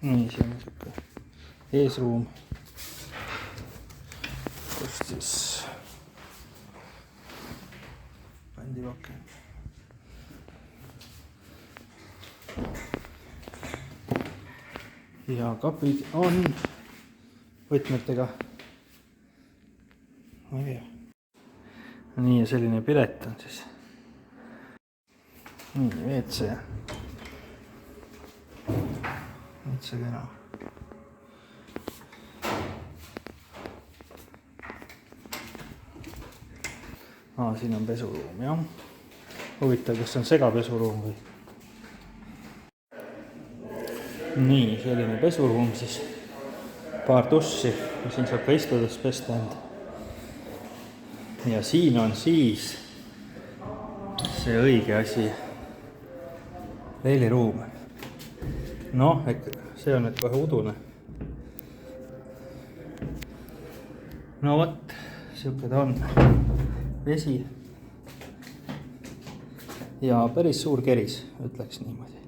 nii, see on siuke eesruum, kus siis pandivaken. Ja kapid on võtmetega. Nii, ja selline pilet on siis. Nii, WC. WC kena. Siin on pesuruum, jah. Huvitav, kas on segapesuruum või? Nii, selline pesuruum siis. Paar tussi ja siin saab ka istudes pesta enda. Ja siin on siis see õige asi. Veeliruum. Noh, see on nüüd kohe udune. No võt, siuke ta on. Vesi. Ja päris suur keris, ütleks niimoodi.